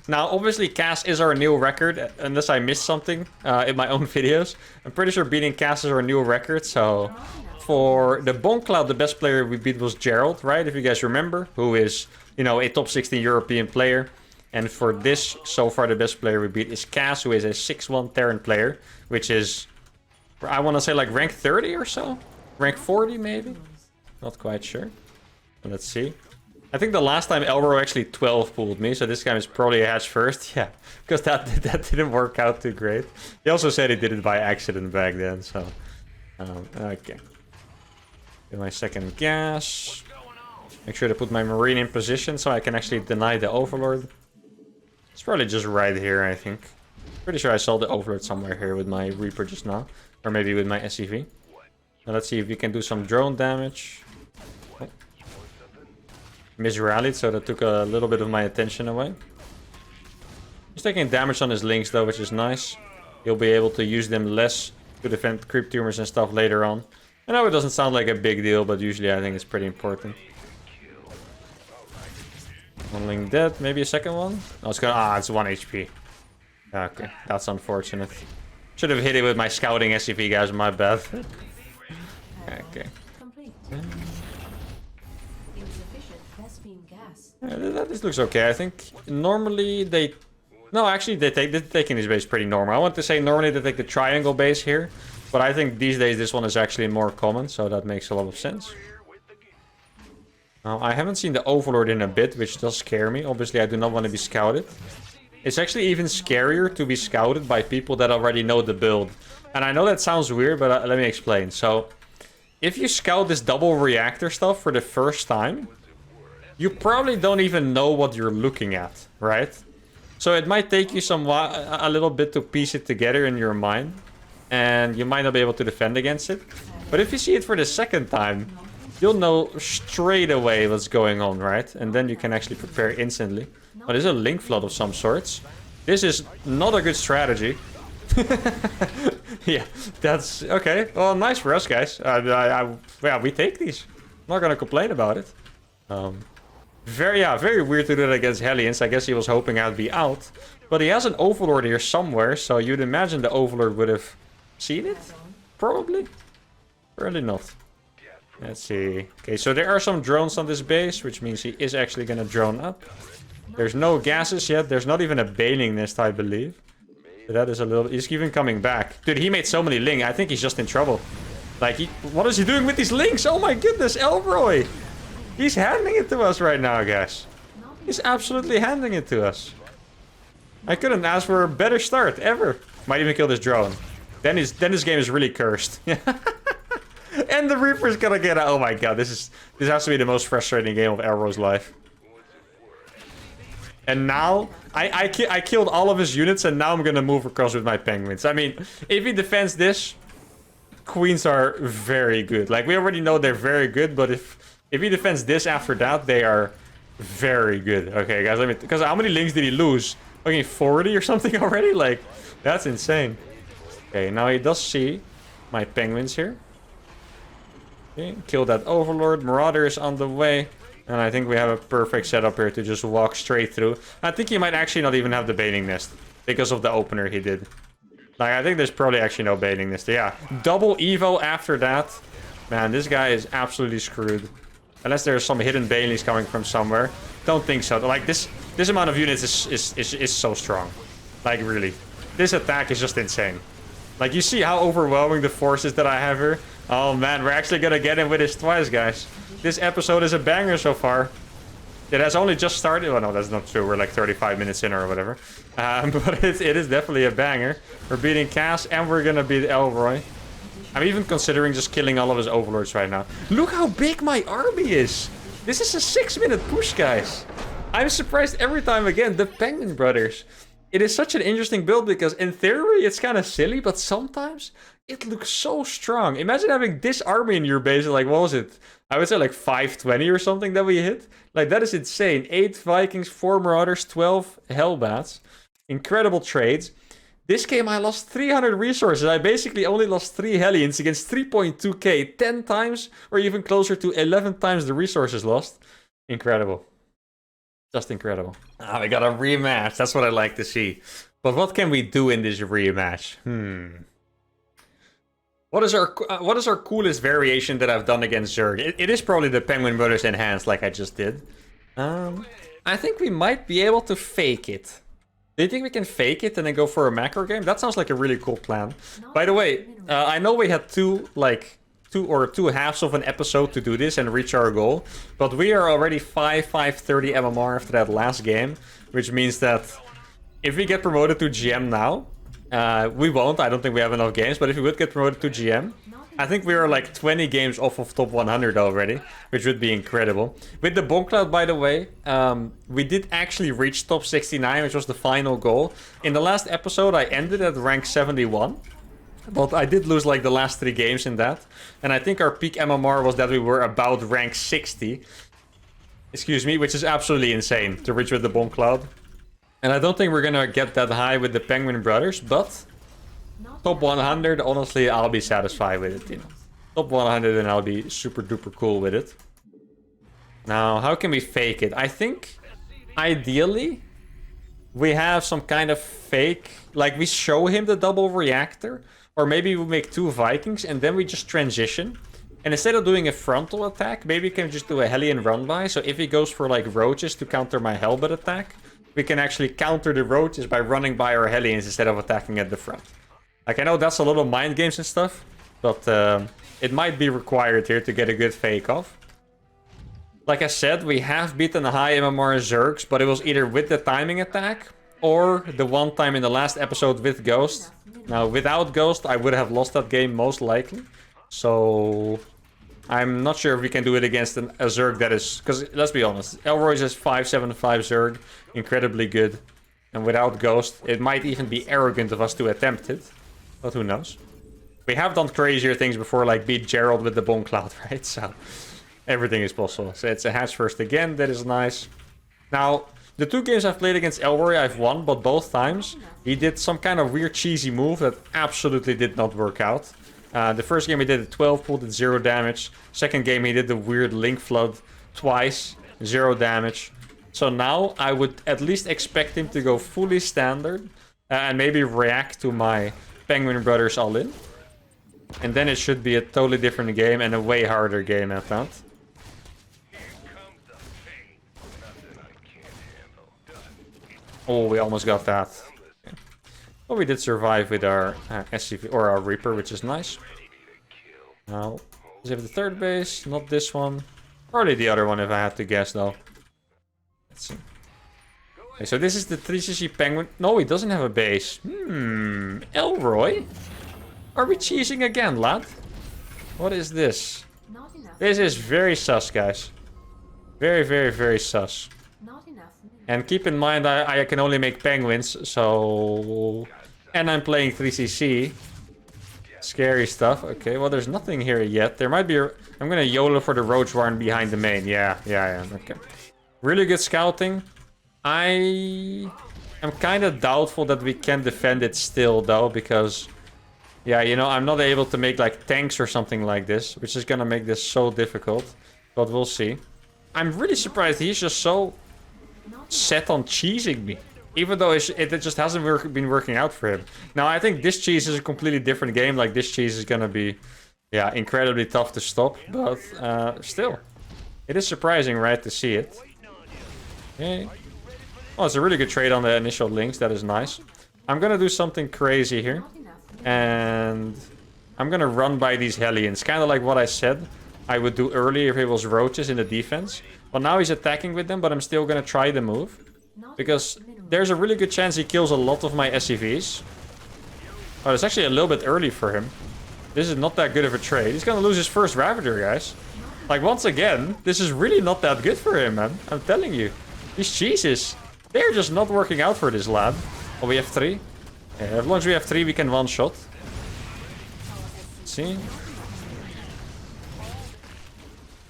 Now, obviously, Cass is our new record, unless I missed something in my own videos. I'm pretty sure beating Cass is our new record, so for the Boncloud, the best player we beat was Gerald, right? If you guys remember, who is, you know, a top 16 European player. And for this, so far, the best player we beat is Cass, who is a 6-1 Terran player, which is, I want to say, like rank 30 or so? Rank 40, maybe? Not quite sure. But let's see. I think the last time Elro actually 12 pulled me, so this guy is probably a hatch first. Yeah, because that didn't work out too great. He also said he did it by accident back then, so... okay. Get my second gas. Make sure to put my Marine in position so I can actually deny the Overlord. It's probably just right here, I think. Pretty sure I saw the Overlord somewhere here with my Reaper just now. Or maybe with my SCV. Now let's see if we can do some drone damage. Misrallied, so that took a little bit of my attention away. He's taking damage on his links though, which is nice. He'll be able to use them less to defend creep tumors and stuff later on. I know it doesn't sound like a big deal, but usually I think it's pretty important. One link dead, maybe a second one? Oh, it's gonna, it's 1 HP. Okay, that's unfortunate. Should have hit it with my scouting SCV, guys, my bad. Okay. Yeah, this looks okay, I think. Normally they... No, actually they're taking this base pretty normal. I want to say normally they take the triangle base here. But I think these days this one is actually more common, so that makes a lot of sense. I haven't seen the Overlord in a bit, which does scare me. Obviously I do not want to be scouted. It's actually even scarier to be scouted by people that already know the build. And I know that sounds weird, but let me explain. So, if you scout this double reactor stuff for the first time... You probably don't even know what you're looking at, right? So it might take you a little bit to piece it together in your mind. And you might not be able to defend against it. But if you see it for the second time, you'll know straight away what's going on, right? And then you can actually prepare instantly. Oh, there's a link flood of some sorts. This is not a good strategy. Yeah, that's... Okay, well, nice for us, guys. Yeah, we take these. I'm not gonna complain about it. Very weird to do that against Hellions. I guess he was hoping I'd be out. But he has an Overlord here somewhere, so you'd imagine the Overlord would have seen it? Probably? Probably not. Let's see. Okay, so there are some drones on this base, which means he is actually going to drone up. There's no gases yet. There's not even a bailing nest, I believe. So that is a little... He's even coming back. Dude, he made so many link. I think he's just in trouble. Like, what is he doing with these links? Oh my goodness, Elroy! He's handing it to us right now, guys. He's absolutely handing it to us. I couldn't ask for a better start, ever. Might even kill this drone. Then this game is really cursed. And the Reaper's gonna get out. Oh my god, this has to be the most frustrating game of Elroy's life. And now, I killed all of his units, and now I'm gonna move across with my penguins. I mean, if he defends this, queens are very good. Like, we already know they're very good, but if he defends this after that, they are very good. Okay, guys, because how many links did he lose? Okay, 40 or something already? Like, that's insane. Okay, now he does see my penguins here. Okay, kill that Overlord. Marauder is on the way. And I think we have a perfect setup here to just walk straight through. I think he might actually not even have the baiting nest because of the opener he did. Like, I think there's probably actually no baiting nest. Yeah, double Evo after that. Man, this guy is absolutely screwed. Unless there's some hidden bailings coming from somewhere. Don't think so. Like, this amount of units is so strong. Like, really. This attack is just insane. Like, you see how overwhelming the force is that I have here? Oh, man, we're actually gonna get him with this twice, guys. This episode is a banger so far. It has only just started. Well, no, that's not true. We're like 35 minutes in or whatever. But it is definitely a banger. We're beating Cass, and we're gonna beat Elroy. I'm even considering just killing all of his Overlords right now. Look how big my army is. This is a 6-minute push, guys. I'm surprised every time again. The Penguin Brothers. It is such an interesting build because in theory it's kind of silly, but sometimes it looks so strong. Imagine having this army in your base. Like, what was it? I would say like 520 or something that we hit. Like, that is insane. 8 Vikings, 4 Marauders, 12 Hellbats. Incredible trades. This game I lost 300 resources. I basically only lost 3 Hellions against 3.2k. 10 times or even closer to 11 times the resources lost. Incredible. Just incredible. We got a rematch. That's what I like to see. But what can we do in this rematch? What is our coolest variation that I've done against Zerg? It is probably the Penguin Brothers Enhanced, like I just did. I think we might be able to fake it. Do you think we can fake it and then go for a macro game? That sounds like a really cool plan. By the way, I know we had two halves of an episode to do this and reach our goal, but we are already 530 MMR after that last game, which means that if we get promoted to GM now, we won't. I don't think we have enough games, but if we would get promoted to GM, I think we are like 20 games off of top 100 already, which would be incredible. With the Bomb Cloud, by the way, we did actually reach top 69, which was the final goal. In the last episode, I ended at rank 71, but I did lose like the last 3 games in that. And I think our peak MMR was that we were about rank 60. Excuse me, which is absolutely insane to reach with the Bomb Cloud. And I don't think we're gonna get that high with the Penguin Brothers, but top 100, honestly, I'll be satisfied with it, you know. Top 100 and I'll be super duper cool with it. Now, how can we fake it? I think, ideally, we have some kind of fake, like we show him the double reactor, or maybe we make 2 Vikings and then we just transition. And instead of doing a frontal attack, maybe we can just do a Hellion run by. So if he goes for like roaches to counter my Hellbot attack, we can actually counter the roaches by running by our Hellions instead of attacking at the front. Like, I know that's a lot of mind games and stuff, but it might be required here to get a good fake off. Like I said, we have beaten the high MMR Zergs, but it was either with the timing attack or the one time in the last episode with Ghost. Now, without Ghost, I would have lost that game most likely. So I'm not sure if we can do it against a Zerg that is... Because, let's be honest, Elroy's is 575 Zerg, incredibly good. And without Ghost, it might even be arrogant of us to attempt it. But who knows? We have done crazier things before, like beat Gerald with the Bomb Cloud, right? So everything is possible. So it's a hatch first again, that is nice. Now, the 2 games I've played against Elroy, I've won, but both times he did some kind of weird cheesy move that absolutely did not work out. The first game he did a 12 pull, did 0 damage. Second game he did the weird Link Flood twice, 0 damage. So now I would at least expect him to go fully standard and maybe react to my Penguin Brothers all in. And then it should be a totally different game and a way harder game at that. Oh, we almost got that. Well, we did survive with our SCV or our Reaper, which is nice. Now, we have the third base, not this one. Probably the other one if I had to guess, though. Let's see. Okay, so this is the 3cc Penguin. No, he doesn't have a base. Elroy? Are we cheesing again, lad? What is this? This is very sus, guys. Very, very, very sus. And keep in mind, I can only make penguins, so... And I'm playing 3cc. Scary stuff. Okay, well, there's nothing here yet. There might be a... I'm gonna YOLO for the Roach Warren behind the main. Yeah. Okay. Really good scouting. I am kind of doubtful that we can defend it still, though, because... Yeah, you know, I'm not able to make, like, tanks or something like this, which is gonna make this so difficult. But we'll see. I'm really surprised he's just so... set on cheesing me, even though it just hasn't been working out for him. Now I think this cheese is a completely different game. Like, this cheese is gonna be, yeah, incredibly tough to stop, but still, it is surprising, right, to see it. Okay. Oh, it's a really good trade on the initial links. That is nice. I'm gonna do something crazy here, and I'm gonna run by these Hellions, kind of like what I said I would do earlier if it was roaches in the defense. Well, now he's attacking with them, but I'm still gonna try the move. Because there's a really good chance he kills a lot of my SCVs. Oh, it's actually a little bit early for him. This is not that good of a trade. He's gonna lose his first Ravager, guys. Like, once again, this is really not that good for him, man. I'm telling you. These cheeses, they're just not working out for this lad. Oh, we have 3. Yeah, as long as we have 3, we can one-shot. See?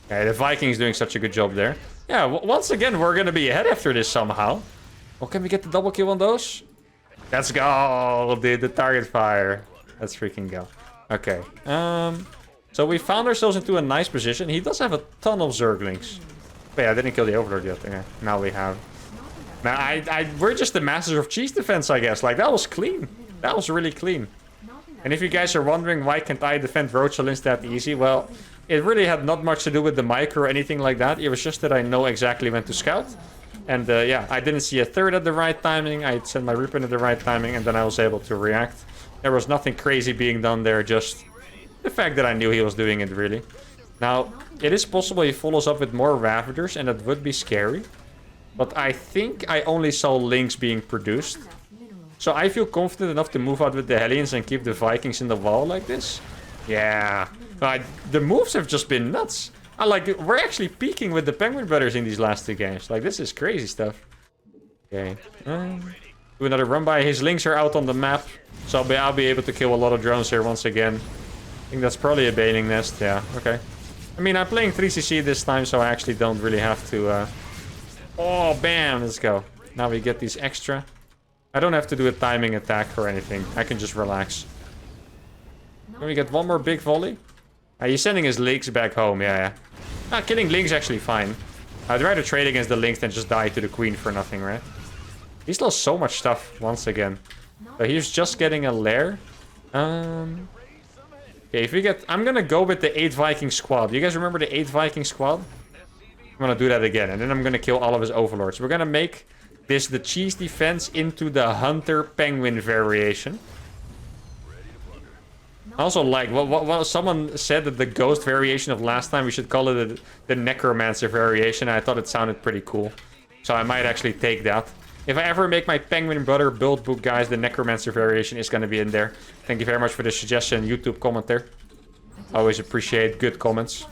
Yeah, the Vikings doing such a good job there. Yeah, once again, we're gonna be ahead after this somehow. Well, can we get the double kill on those? Let's go, dude. The target fire. Let's freaking go. Okay. So we found ourselves into a nice position. He does have a ton of Zerglings. But yeah, I didn't kill the Overlord yet. Yeah, now we have. Now, we're just the masters of cheese defense, I guess. Like, that was clean. That was really clean. And if you guys are wondering why can't I defend Roachalins that easy, well, it really had not much to do with the micro or anything like that. It was just that I know exactly when to scout. And yeah, I didn't see a third at the right timing. I sent my Reaper at the right timing, and then I was able to react. There was nothing crazy being done there, just the fact that I knew he was doing it, really. Now, it is possible he follows up with more Ravagers, and that would be scary. But I think I only saw Lynx being produced. So I feel confident enough to move out with the Hellions and keep the Vikings in the wall like this. Yeah. The moves have just been nuts. We're actually peaking with the Penguin Brothers in these last 2 games. Like, this is crazy stuff. Okay. Do another run by. His Lynx are out on the map. So I'll be able to kill a lot of drones here once again. I think that's probably a bailing nest. Yeah, okay. I mean, I'm playing 3CC this time, so I actually don't really have to... Oh, bam! Let's go. Now we get these extra. I don't have to do a timing attack or anything. I can just relax. Can we get one more big volley? He's sending his Lynx back home. Yeah. Killing Lynx actually fine. I'd rather trade against the Lynx than just die to the Queen for nothing, right? He's lost so much stuff once again. So he's just getting a lair. Okay, if we get... I'm gonna go with the 8 Viking squad. You guys remember the 8 Viking squad? I'm gonna do that again. And then I'm gonna kill all of his Overlords. We're gonna make this the cheese defense into the Hunter Penguin variation. Also, like, what someone said that the ghost variation of last time, we should call it the necromancer variation. I thought it sounded pretty cool. So I might actually take that. If I ever make my Penguin Brother build book, guys, the necromancer variation is going to be in there. Thank you very much for the suggestion, YouTube comment there. Always appreciate good comments.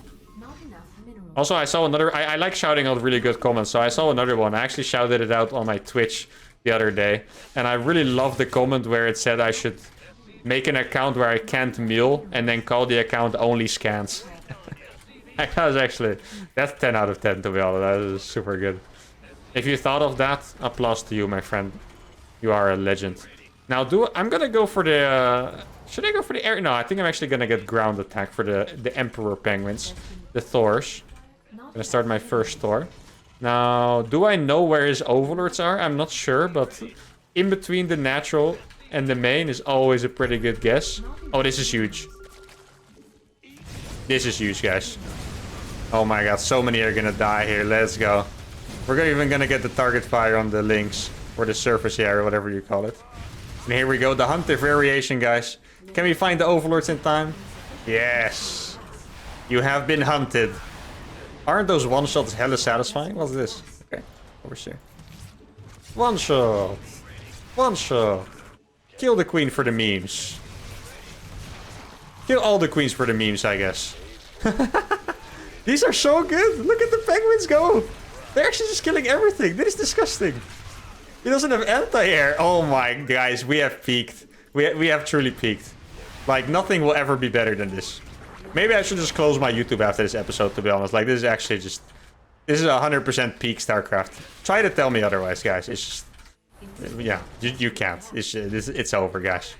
Also, I saw another... I like shouting out really good comments, so I saw another one. I actually shouted it out on my Twitch the other day. And I really love the comment where it said I should... make an account where I can't meal and then call the account only scans. That was actually... That's 10 out of 10, to be honest. That is super good. If you thought of that, applause to you, my friend. You are a legend. Now, I'm gonna go for the... should I go for the air? No, I think I'm actually gonna get ground attack for the Emperor Penguins. The Thors. I'm gonna start my first Thor. Now, do I know where his Overlords are? I'm not sure, but in between the natural... and the main is always a pretty good guess. Oh, this is huge. This is huge, guys. Oh my god, so many are gonna die here. Let's go. We're even gonna get the target fire on the Lynx. Or the surface area, whatever you call it. And here we go, the Hunter variation, guys. Can we find the Overlords in time? Yes. You have been hunted. Aren't those one-shots hella satisfying? What's this? Okay, over here. One shot. One shot. Kill the queen for the memes. Kill all the queens for the memes, I guess. These are so good. Look at the penguins go. They're actually just killing everything. This is disgusting. He doesn't have anti-air. Oh my, guys, we have peaked. We have truly peaked. Like, nothing will ever be better than this. Maybe I should just close my YouTube after this episode, to be honest. Like, this is actually just... This is 100% peak StarCraft. Try to tell me otherwise, guys. It's just... Yeah, you can't. It's over, guys.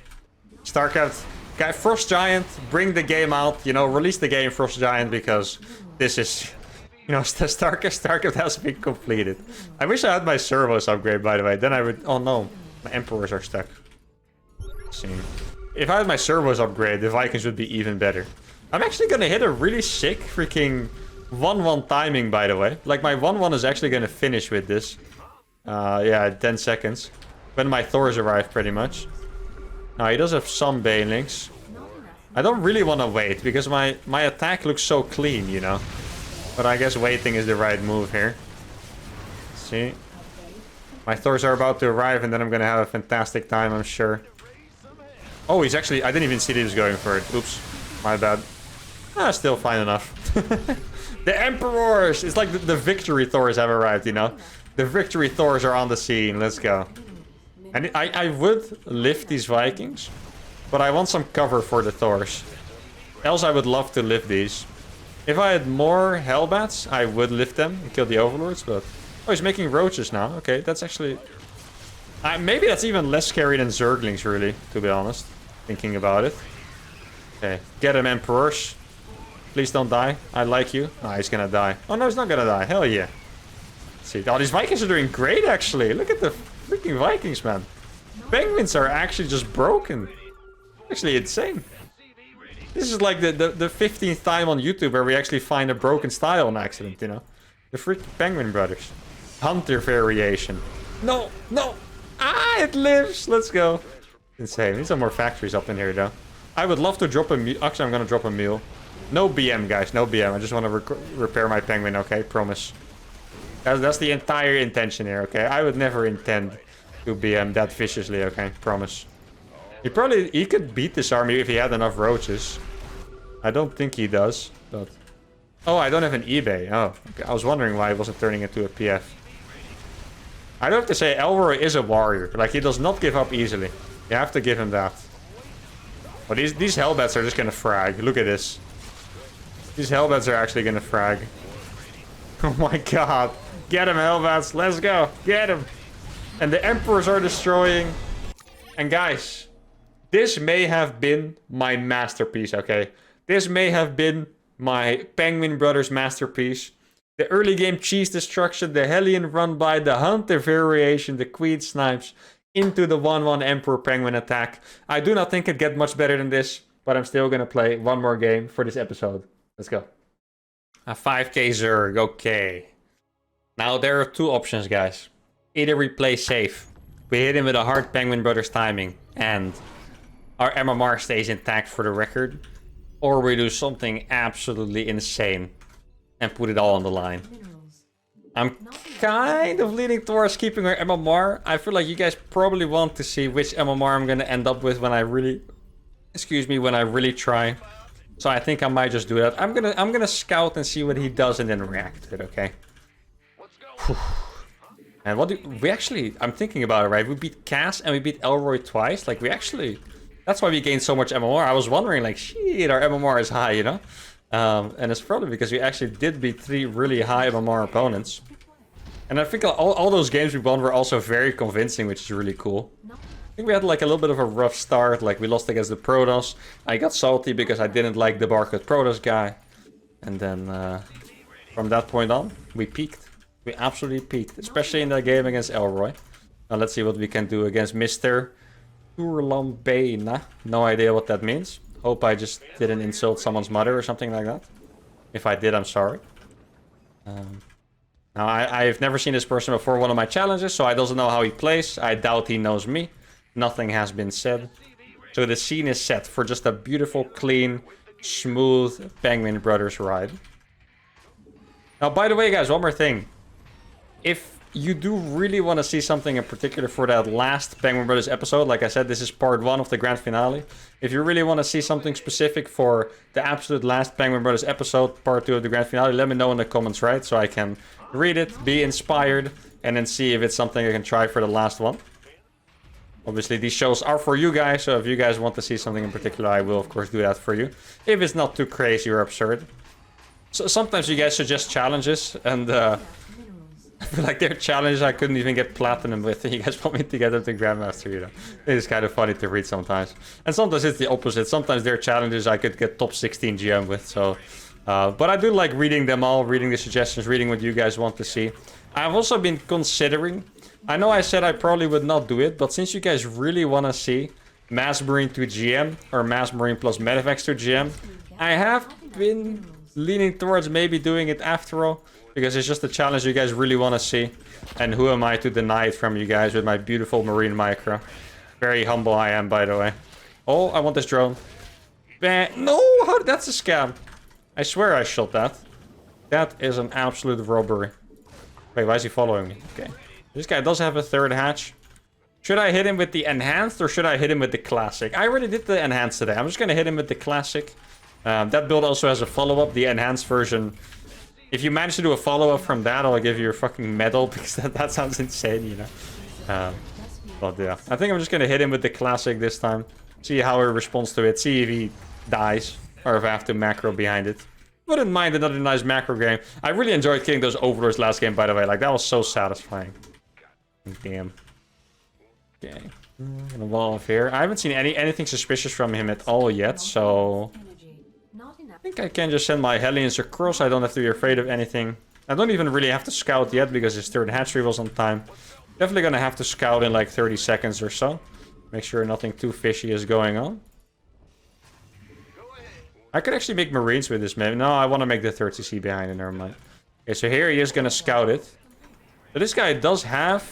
StarCraft, guy, Frost Giant, bring the game out. You know, release the game, Frost Giant, because this is, you know, StarCraft has been completed. I wish I had my servos upgrade, by the way. Then I would. Oh no, my Emperors are stuck. Let's see, if I had my servos upgrade, the Vikings would be even better. I'm actually gonna hit a really sick freaking 1-1 timing, by the way. Like my 1-1 is actually gonna finish with this. Yeah, 10 seconds. When my Thors arrive, pretty much. Now, he does have some Banelings. I don't really want to wait, because my attack looks so clean, you know. But I guess waiting is the right move here. Let's see. My Thors are about to arrive, and then I'm going to have a fantastic time, I'm sure. Oh, he's actually... I didn't even see that he was going for it. Oops. My bad. Still fine enough. The Emperors! It's like the victory Thors have arrived, you know. The victory Thors are on the scene. Let's go. And I would lift these Vikings, but I want some cover for the Thors. Else I would love to lift these. If I had more Hellbats, I would lift them and kill the Overlords, but... Oh, he's making roaches now. Okay, that's actually... maybe that's even less scary than Zerglings, really, to be honest. Thinking about it. Okay, get him, Emperors. Please don't die. I like you. Oh, he's gonna die. Oh no, he's not gonna die. Hell yeah. See, oh, these Vikings are doing great, actually. Look at the freaking Vikings, man. Penguins are actually just broken. Actually insane. This is like the 15th time on YouTube where we actually find a broken style on accident, you know? The freaking Penguin Brothers. Hunter variation. No, no. Ah, it lives. Let's go. Insane. We need some more factories up in here, though. I would love to drop a meal. Actually, I'm going to drop a meal. No BM, guys. No BM. I just want to repair my penguin, okay? Promise. That's the entire intention here, okay? I would never intend to BM that viciously, okay? Promise. He could beat this army if he had enough roaches. I don't think he does, but... Oh, I don't have an eBay. Oh, okay. I was wondering why he wasn't turning into a PF. I do have to say, Elroy is a warrior. Like, he does not give up easily. You have to give him that. But these Hellbats are just gonna frag. Look at this. These Hellbats are actually gonna frag. Oh my god. Get him, Hellbats. Let's go. Get him. And the Emperors are destroying. And guys, this may have been my masterpiece, okay? This may have been my Penguin Brothers masterpiece. The early game cheese destruction, the Hellion run by, the Hunter variation, the Queen snipes into the 1-1 Emperor Penguin attack. I do not think it gets much better than this, but I'm still gonna play one more game for this episode. Let's go. A 5k Zerg, okay. Now there are two options, guys. Either we play safe, we hit him with a hard Penguin Brothers timing, and our MMR stays intact for the record, or we do something absolutely insane and put it all on the line. I'm kind of leaning towards keeping our MMR. I feel like you guys probably want to see which MMR I'm going to end up with when I really... Excuse me, when I really try. So I think I might just do that. I'm gonna scout and see what he does and then react to it, okay? And what do we actually... I'm thinking about it, right? We beat Cass and we beat Elroy twice. Like, we actually... That's why we gained so much MMR. I was wondering, like, shit, our MMR is high, you know? And it's probably because we actually did beat 3 really high MMR opponents. And I think all those games we won were also very convincing, which is really cool. I think we had like a little bit of a rough start. Like, we lost against the Protoss. I got salty because I didn't like the Barcode Protoss guy. And then from that point on, we peaked. We absolutely peaked, especially in that game against Elroy. Now let's see what we can do against Mr. Turlambena. No idea what that means. Hope I just didn't insult someone's mother or something like that. If I did, I'm sorry. Now, I've never seen this person before one of my challenges, so I don't know how he plays. I doubt he knows me. Nothing has been said. So the scene is set for just a beautiful, clean, smooth Penguin Brothers ride. Now, by the way, guys, one more thing. If you do really want to see something in particular for that last Penguin Brothers episode, like I said, this is part 1 of the grand finale. If you really want to see something specific for the absolute last Penguin Brothers episode, part 2 of the grand finale, let me know in the comments, right? So I can read it, be inspired, and then see if it's something I can try for the last one. Obviously, these shows are for you guys, so if you guys want to see something in particular, I will, of course, do that for you. If it's not too crazy or absurd. So sometimes you guys suggest challenges, and I feel like their challenges I couldn't even get platinum with, and you guys want me to get them to Grandmaster, you know. It is kind of funny to read sometimes. And sometimes it's the opposite. Sometimes their challenges I could get top 16 GM with, so... but I do like reading them all, reading the suggestions, reading what you guys want to see. I've also been considering... I know I said I probably would not do it, but since you guys really want to see Mass Marine to GM, or Mass Marine plus Medivacs to GM, I have been leaning towards maybe doing it after all, because it's just a challenge you guys really want to see. And who am I to deny it from you guys with my beautiful Marine Micro? Very humble I am, by the way. Oh, I want this drone. No, that's a scam. I swear I shot that. That is an absolute robbery. Wait, why is he following me? Okay. This guy does have a 3rd hatch. Should I hit him with the enhanced or should I hit him with the classic? I already did the enhanced today. I'm just going to hit him with the classic. That build also has a follow-up, the enhanced version. If you manage to do a follow-up from that, I'll give you a fucking medal because that sounds insane, you know. But yeah, I think I'm just going to hit him with the classic this time. See how he responds to it. See if he dies or if I have to macro behind it. Wouldn't mind another nice macro game. I really enjoyed killing those Overlords last game, by the way. Like, that was so satisfying. Damn. Okay. I'm gonna wall off here. I haven't seen anything suspicious from him at all yet, so... I think I can just send my Hellions across. I don't have to be afraid of anything. I don't even really have to scout yet because his 3rd hatchery was on time. Definitely gonna have to scout in like 30 seconds or so. Make sure nothing too fishy is going on. I could actually make Marines with this, man. No, I want to make the 30C behind it. Never mind. Okay, so here he is going to scout it. So this guy does have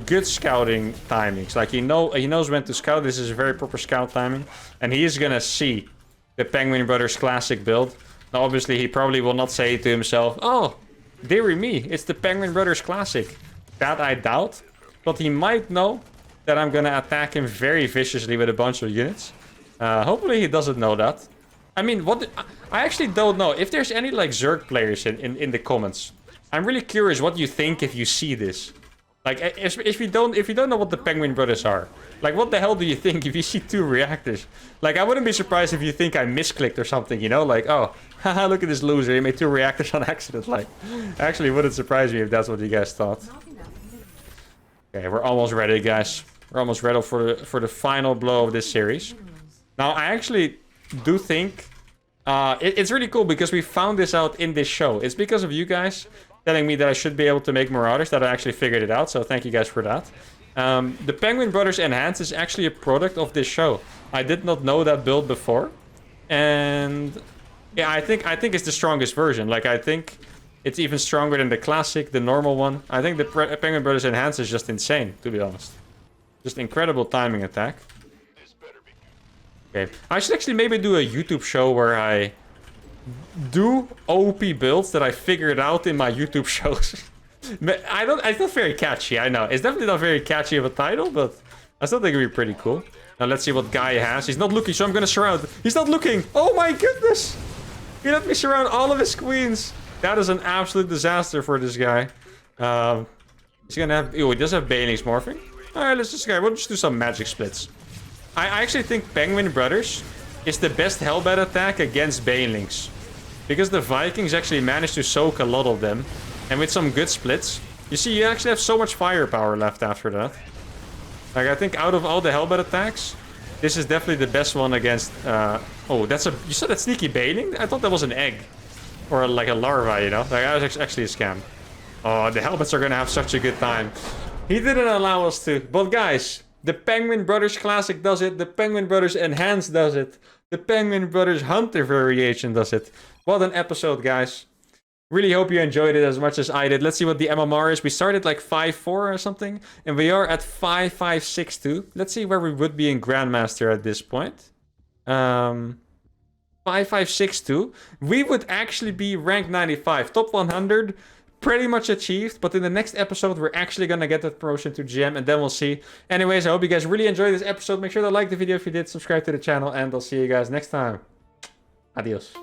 good scouting timings. Like, he knows when to scout. This is a very proper scout timing. And he is going to see the Penguin Brothers classic build. Now, obviously, he probably will not say to himself, oh, dearie me, it's the Penguin Brothers classic. That I doubt. But he might know that I'm going to attack him very viciously with a bunch of units. Hopefully he doesn't know that. I mean, I actually don't know. If there's any, like, Zerg players in the comments, I'm really curious what you think if you see this. Like, if you don't know what the Penguin Brothers are, like, what the hell do you think if you see 2 reactors? Like, I wouldn't be surprised if you think I misclicked or something, you know? Like, oh, haha, look at this loser, he made 2 reactors on accident. Like, actually, it wouldn't surprise me if that's what you guys thought. Okay, we're almost ready, guys. We're almost ready for the final blow of this series. Now, I actually do think it's really cool because we found this out in this show. It's because of you guys telling me that I should be able to make Marauders that I actually figured it out. So thank you guys for that. The Penguin Brothers Enhanced is actually a product of this show. I did not know that build before. And yeah, I think it's the strongest version. Like, I think it's even stronger than the classic, the normal one. I think the Penguin Brothers Enhanced is just insane, to be honest. Just incredible timing attack. Okay, I should actually maybe do a YouTube show where I do OP builds that I figured out in my YouTube shows. It's not very catchy, I know. It's definitely not very catchy of a title, but I still think it'd be pretty cool. Now let's see what guy has. He's not looking, so I'm gonna surround. He's not looking! Oh my goodness! He let me surround all of his queens. That is an absolute disaster for this guy. He's gonna have... Oh, he does have Banelings morphing. Alright, let's just... We'll just do some magic splits. I actually think Penguin Brothers is the best Hellbat attack against Banelings. Because the Vikings actually managed to soak a lot of them. And with some good splits, you see, you actually have so much firepower left after that. Like, I think out of all the Hellbat attacks, this is definitely the best one against... oh, that's a... You saw that sneaky Baneling? I thought that was an egg. Or like a larva, you know? Like, that was actually a scam. Oh, the Hellbats are gonna have such a good time. He didn't allow us to. But guys... The Penguin Brothers Classic does it. The Penguin Brothers Enhanced does it. The Penguin Brothers Hunter variation does it. What an episode, guys. Really hope you enjoyed it as much as I did. Let's see what the MMR is. We started like 5-4 or something. And we are at 5-5-6-2. Let's see where we would be in Grandmaster at this point. 5-5-6-2. We would actually be rank 95. Top 100. Pretty much achieved, but in the next episode we're actually gonna get that promotion to GM, and then we'll see. Anyways, I hope you guys really enjoyed this episode. Make sure to like the video if you did, subscribe to the channel, and I'll see you guys next time. Adios.